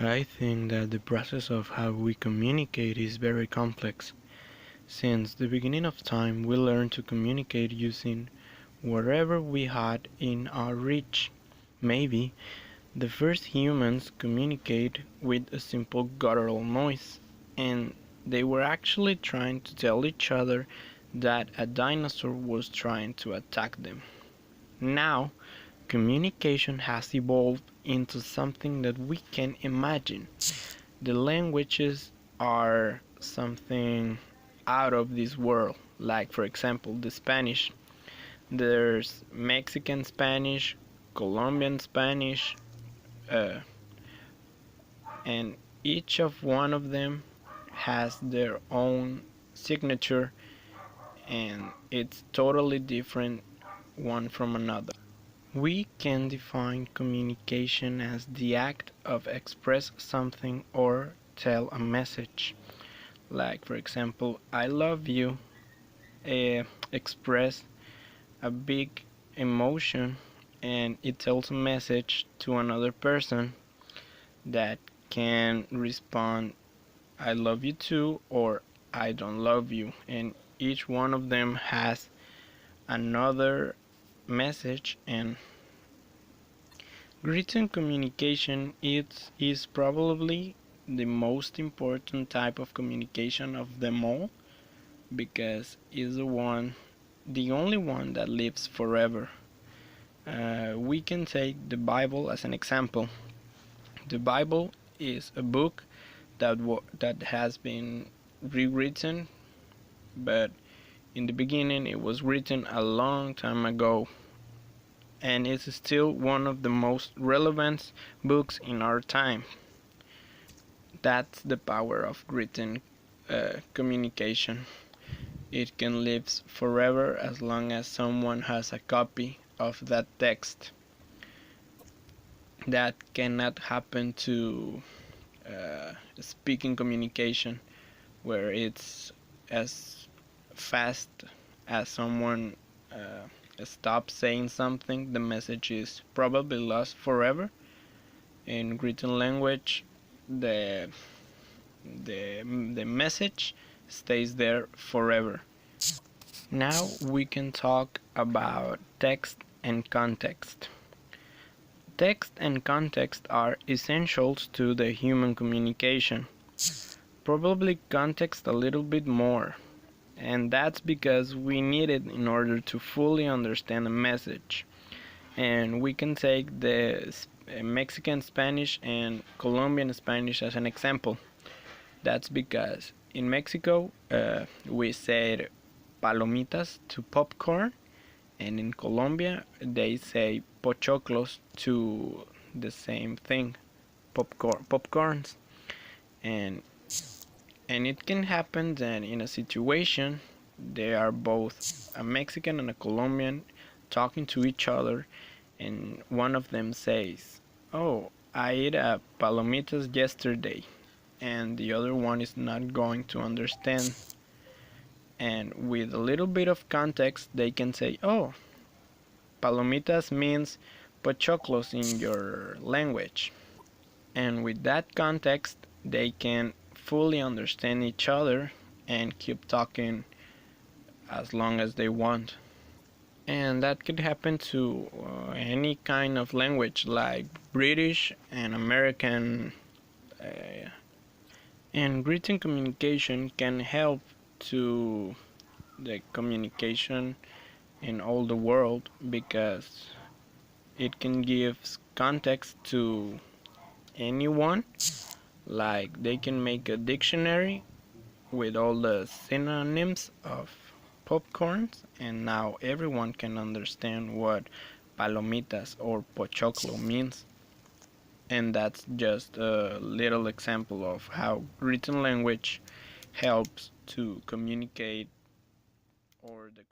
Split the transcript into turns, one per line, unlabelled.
I think that the process of how we communicate is very complex. Since the beginning of time, we learned to communicate using whatever we had in our reach. Maybe the first humans communicate with a simple guttural noise, and they were actually trying to tell each other that a dinosaur was trying to attack them. Now, communication has evolved into something that we can imagine. The languages are something out of this world, like, for example, the Spanish. There's Mexican Spanish, Colombian Spanish, uh, and each of one of them has their own signature, and it's totally different one from another. We can define communication as the act of express something or tell a message. Like, for example, I love you express a big emotion, and it tells a message to another person that can respond I love you too or I don't love you, and each one of them has another message. And written communication is probably the most important type of communication of them all, because it's the only one that lives forever. We can take the Bible as an example. The Bible is a book that has been rewritten, but in the beginning it was written a long time ago, and it's still one of the most relevant books in our time. That's the power of written communication. It can live forever as long as someone has a copy of that text. That cannot happen to speaking communication, where it's as fast as someone stops saying something, the message is probably lost forever. In written language, the the message stays there forever. Now we can talk about text and context. Text and context are essentials to the human communication. Probably context a little bit more, and that's because we need it in order to fully understand a message. And we can take the Mexican Spanish and Colombian Spanish as an example. That's because in Mexico we said palomitas to popcorn, and in Colombia they say pochoclos to the same thing, popcorns. And it can happen that in a situation they are both a Mexican and a Colombian talking to each other, and one of them says, "Oh, I ate a palomitas yesterday," and the other one is not going to understand. And with a little bit of context, they can say, "Oh, palomitas means pochoclos in your language." And with that context, they can fully understand each other and keep talking as long as they want. And that could happen to any kind of language, like British and American. Uh, and written communication can help to the communication in all the world, because it can give context to anyone. Like, they can make a dictionary with all the synonyms of popcorns, and now everyone can understand what palomitas or pochoclo means. And that's just a little example of how written language helps to communicate or the